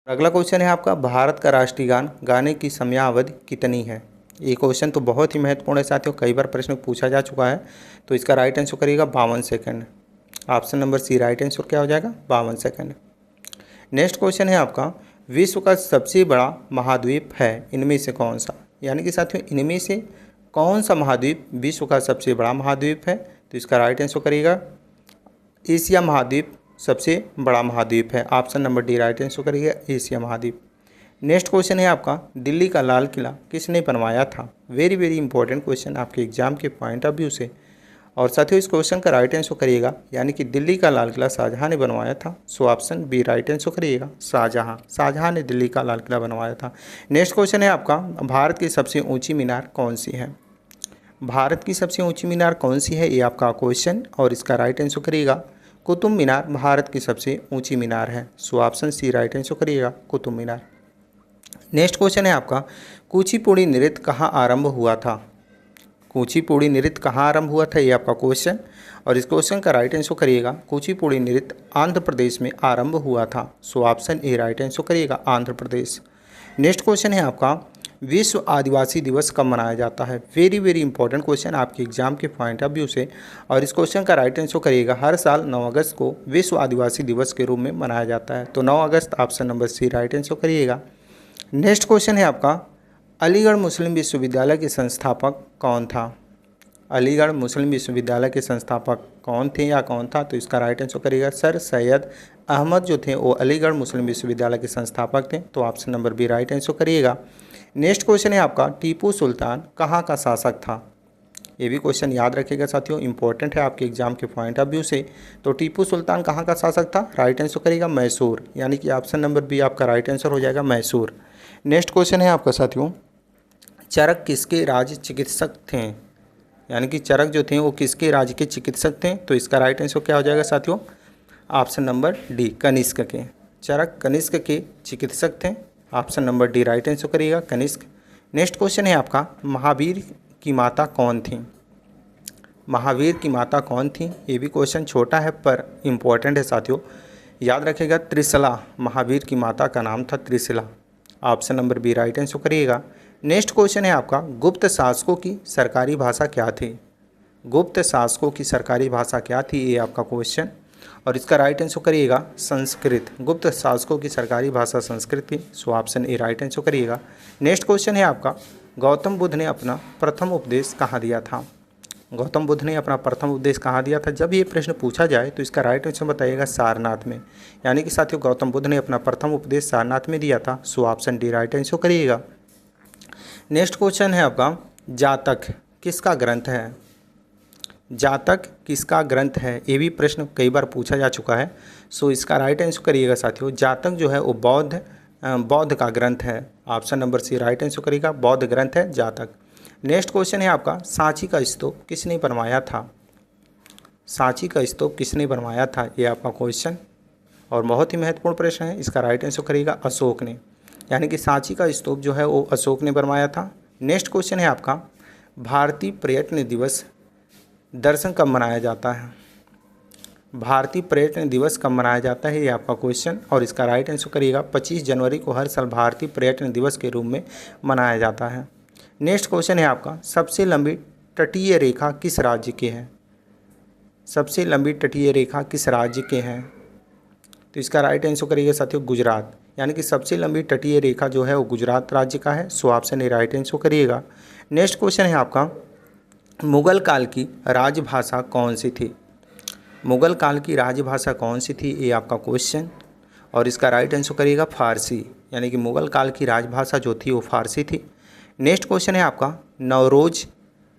अगला क्वेश्चन है आपका, भारत का राष्ट्रीय गान गाने की समयावधि कितनी है। ये क्वेश्चन तो बहुत ही महत्वपूर्ण है साथियों, कई बार प्रश्न पूछा जा चुका है। तो इसका राइट आंसर करिएगा 52 second. Option number C right answer क्या हो जाएगा, 52 सेकंड। नेक्स्ट क्वेश्चन है आपका, विश्व का सबसे बड़ा महाद्वीप है इनमें से कौन सा। यानी कि साथियों इनमें से कौन सा महाद्वीप विश्व का सबसे बड़ा महाद्वीप है। तो इसका राइट आंसर करिएगा एशिया महाद्वीप सबसे बड़ा महाद्वीप है। Option number D right answer करिएगा एशिया महाद्वीप। नेक्स्ट क्वेश्चन है आपका, दिल्ली का लाल किला किसने बनवाया था। वेरी वेरी इंपॉर्टेंट क्वेश्चन आपके एग्जाम के पॉइंट ऑफ व्यू से। और साथियों इस क्वेश्चन का राइट आंसर करिएगा, यानी कि दिल्ली का लाल किला शाहजहां ने बनवाया था। So option B right answer करिएगा शाहजहां ने दिल्ली का लाल किला बनवाया था। नेक्स्ट क्वेश्चन है आपका, भारत की सबसे ऊंची मीनार कौन सी है। भारत की सबसे ऊंची मीनार कौन सी है, ये आपका क्वेश्चन। और इसका राइट आंसर करिएगा कुतुब मीनार भारत की सबसे ऊंची मीनार है। So option C right answer करिएगा कुतुब मीनार। नेक्स्ट क्वेश्चन है आपका, कुचिपुड़ी नृत्य कहाँ आरंभ हुआ था। कुचिपुड़ी नृत्य कहाँ आरंभ हुआ था, ये आपका क्वेश्चन। और इस क्वेश्चन का राइट आंसर करिएगा कुचिपुड़ी नृत्य आंध्र प्रदेश में आरंभ हुआ था। So option A right answer करिएगा आंध्र प्रदेश। नेक्स्ट क्वेश्चन है आपका, विश्व आदिवासी दिवस कब मनाया जाता है। वेरी वेरी इंपॉर्टेंट क्वेश्चन आपके एग्जाम के पॉइंट ऑफ व्यू से। और इस क्वेश्चन का राइट आंसर करिएगा, हर साल 9 अगस्त को विश्व आदिवासी दिवस के रूप में मनाया जाता है। तो 9 अगस्त option number C right answer करिएगा। नेक्स्ट क्वेश्चन है आपका, अलीगढ़ मुस्लिम विश्वविद्यालय के संस्थापक कौन था। अलीगढ़ मुस्लिम विश्वविद्यालय के संस्थापक कौन थे या कौन था। तो इसका राइट आंसर करिएगा सर सैयद अहमद जो थे वो अलीगढ़ मुस्लिम विश्वविद्यालय के संस्थापक थे। तो option number B right answer करिएगा। नेक्स्ट क्वेश्चन है आपका, टीपू सुल्तान कहाँ का शासक था। ये भी क्वेश्चन याद रखिएगा साथियों, इंपॉर्टेंट है आपके एग्जाम के पॉइंट ऑफ व्यू से। तो टीपू सुल्तान कहाँ का शासक था, राइट आंसर करिएगा मैसूर। यानी कि ऑप्शन नंबर बी आपका राइट आंसर हो जाएगा मैसूर। नेक्स्ट क्वेश्चन है आपका साथियों, चरक किसके राज्य चिकित्सक थे। यानी कि चरक जो थे वो किसके राज्य के चिकित्सक थे। तो इसका राइट आंसर क्या हो जाएगा साथियों, ऑप्शन नंबर डी कनिष्क के। चरक कनिष्क के चिकित्सक थे। Option number D right answer करिएगा कनिष्क। नेक्स्ट क्वेश्चन है आपका, महावीर की माता कौन थी। महावीर की माता कौन थी, ये भी क्वेश्चन छोटा है पर इम्पोर्टेंट है साथियों, याद रखिएगा त्रिशला। महावीर की माता का नाम था Trishala. Option number B right answer करिएगा। नेक्स्ट क्वेश्चन है आपका, गुप्त शासकों की सरकारी भाषा क्या थी। गुप्त शासकों की सरकारी भाषा क्या थी, ये आपका क्वेश्चन। और इसका राइट आंसर करिएगा संस्कृत। गुप्त शासकों की सरकारी भाषा संस्कृत थी। So option A right answer करिएगा। नेक्स्ट क्वेश्चन है आपका, गौतम बुद्ध ने अपना प्रथम उपदेश कहाँ दिया था। गौतम बुद्ध ने अपना प्रथम उपदेश कहाँ दिया था। जब ये प्रश्न पूछा जाए तो इसका राइट आंसर बताइएगा सारनाथ में। यानी कि साथियों गौतम बुद्ध ने अपना प्रथम उपदेश सारनाथ में दिया था। So option D right answer करिएगा। नेक्स्ट क्वेश्चन है आपका, जातक किसका ग्रंथ है। जातक किसका ग्रंथ है, ये भी प्रश्न कई बार पूछा जा चुका है। सो इसका राइट आंसर करिएगा साथियों, जातक जो है वो बौद्ध का ग्रंथ है। Option number C right answer करिएगा, बौद्ध ग्रंथ है जातक। नेक्स्ट क्वेश्चन है आपका, सांची का स्तूप किसने बनवाया था। सांची का स्तूप किसने बनवाया था, ये आपका क्वेश्चन और बहुत ही महत्वपूर्ण प्रश्न है। इसका राइट आंसर करिएगा अशोक ने। यानी कि सांची का स्तूप जो है वो अशोक ने बनवाया था। नेक्स्ट क्वेश्चन है आपका, भारतीय पर्यटन दिवस दर्शन कब मनाया जाता है। भारतीय पर्यटन दिवस कब मनाया जाता है, ये आपका क्वेश्चन। और इसका राइट आंसर करिएगा 25 जनवरी को हर साल भारतीय पर्यटन दिवस के रूप में मनाया जाता है। नेक्स्ट क्वेश्चन है आपका, सबसे लंबी तटीय रेखा किस राज्य की है। सबसे लंबी तटीय रेखा किस राज्य के हैं। तो इसका राइट आंसर करिएगा साथियों गुजरात। यानी कि सबसे लंबी तटीय रेखा जो है वो गुजरात राज्य का है। So option A right answer करिएगा। नेक्स्ट क्वेश्चन है आपका, मुगल काल की राजभाषा कौन सी थी। मुगल काल की राजभाषा कौन सी थी, ये आपका क्वेश्चन। और इसका राइट आंसर करिएगा फारसी। यानी कि मुगल काल की राजभाषा जो थी वो फारसी थी। नेक्स्ट क्वेश्चन है आपका, नवरोज़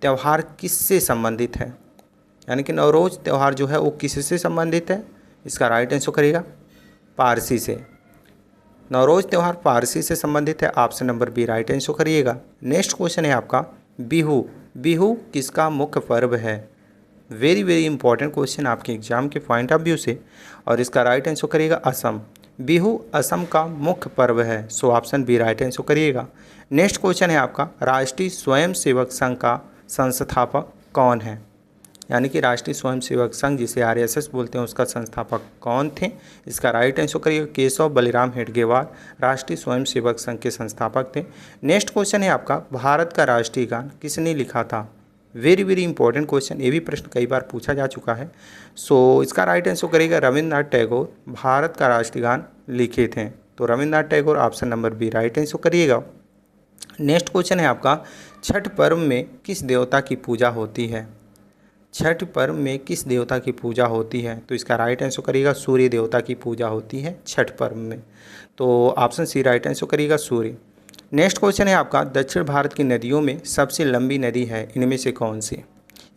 त्यौहार किससे संबंधित है। यानी कि नवरोज़ त्यौहार जो है वो किससे संबंधित है। इसका राइट आंसर करिएगा पारसी से। नवरोज़ त्यौहार पारसी से संबंधित है। Option number B right answer करिएगा। नेक्स्ट क्वेश्चन है आपका, बिहू। बिहू किसका मुख्य पर्व है। वेरी वेरी इंपॉर्टेंट क्वेश्चन आपके एग्जाम के पॉइंट ऑफ व्यू से। और इसका राइट आंसर करिएगा असम। बिहू असम का मुख्य पर्व है। So option B right answer करिएगा। नेक्स्ट क्वेश्चन है आपका, राष्ट्रीय स्वयंसेवक संघ का संस्थापक कौन है। यानी कि राष्ट्रीय स्वयंसेवक संघ जिसे आरएसएस बोलते हैं उसका संस्थापक कौन थे? इसका राइट आंसर करिएगा केशव बलिराम हेडगेवार राष्ट्रीय स्वयंसेवक संघ के संस्थापक थे। नेक्स्ट क्वेश्चन है आपका, भारत का राष्ट्रीय गान किसने लिखा था? वेरी वेरी इंपॉर्टेंट क्वेश्चन, ये भी प्रश्न कई बार पूछा जा चुका है। सो इसका राइट आंसर करेगा रविंद्रनाथ टैगोर भारत का राष्ट्रीय गान लिखे थे। तो Rabindranath Tagore option number B right answer करिएगा। नेक्स्ट क्वेश्चन है आपका, छठ पर्व में किस देवता की पूजा होती है? छठ पर्व में किस देवता की पूजा होती है? तो इसका राइट आंसर करिएगा सूर्य देवता की पूजा होती है छठ पर्व में। तो ऑप्शन सी राइट आंसर करिएगा सूर्य। नेक्स्ट क्वेश्चन है आपका, दक्षिण भारत की नदियों में सबसे लंबी नदी है इनमें से कौन सी?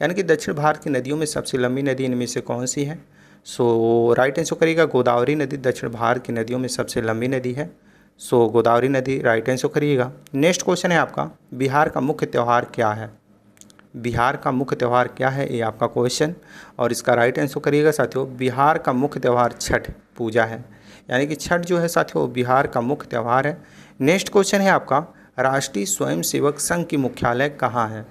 यानी कि दक्षिण भारत की नदियों में सबसे लंबी नदी इनमें से कौन सी है? सो राइट आंसर करिएगा गोदावरी नदी दक्षिण भारत की नदियों में सबसे लंबी नदी है। सो गोदावरी नदी राइट आंसर करिएगा। नेक्स्ट क्वेश्चन है आपका, बिहार का मुख्य त्यौहार क्या है? बिहार का मुख्य त्यौहार क्या है, ये आपका क्वेश्चन, और इसका राइट आंसर करिएगा साथियों बिहार का मुख्य त्यौहार छठ पूजा है। यानी कि छठ जो है साथियों बिहार का मुख्य त्यौहार है। नेक्स्ट क्वेश्चन है आपका, राष्ट्रीय स्वयंसेवक संघ की मुख्यालय कहाँ है?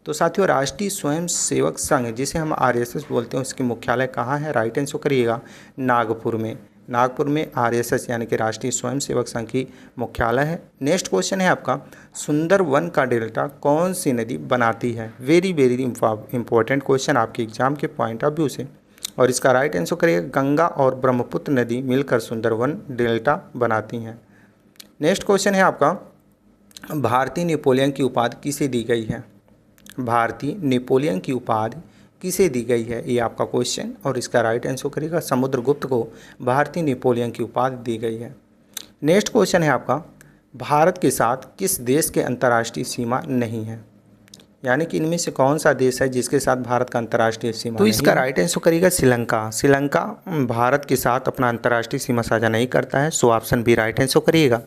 तो साथियों राष्ट्रीय स्वयंसेवक संघ जिसे हम आरएसएस बोलते हैं उसकी मुख्यालय कहाँ है? राइट आंसर करिएगा नागपुर में। नागपुर में आरएसएस यानी कि राष्ट्रीय स्वयंसेवक संघ की मुख्यालय है। नेक्स्ट क्वेश्चन है आपका, सुंदरवन का डेल्टा कौन सी नदी बनाती है? वेरी वेरी इंपॉर्टेंट क्वेश्चन आपके एग्जाम के पॉइंट ऑफ व्यू से, और इसका राइट आंसर करिएगा गंगा और ब्रह्मपुत्र नदी मिलकर सुंदरवन डेल्टा बनाती हैं। नेक्स्ट क्वेश्चन है आपका, भारतीय नेपोलियन की उपाधि किसे दी गई है? भारतीय नेपोलियन की उपाधि किसे दी गई है, ये आपका क्वेश्चन, और इसका राइट आंसर करिएगा समुद्रगुप्त को भारतीय नेपोलियन की उपाधि दी गई है। नेक्स्ट क्वेश्चन है आपका, भारत के साथ किस देश के अंतर्राष्ट्रीय सीमा नहीं है? यानी कि इनमें से कौन सा देश है जिसके साथ भारत का अंतर्राष्ट्रीय सीमा नहीं है? तो इसका राइट आंसर करिएगा श्रीलंका। श्रीलंका भारत के साथ अपना अंतर्राष्ट्रीय सीमा साझा नहीं करता है। So option B right answer करिएगा।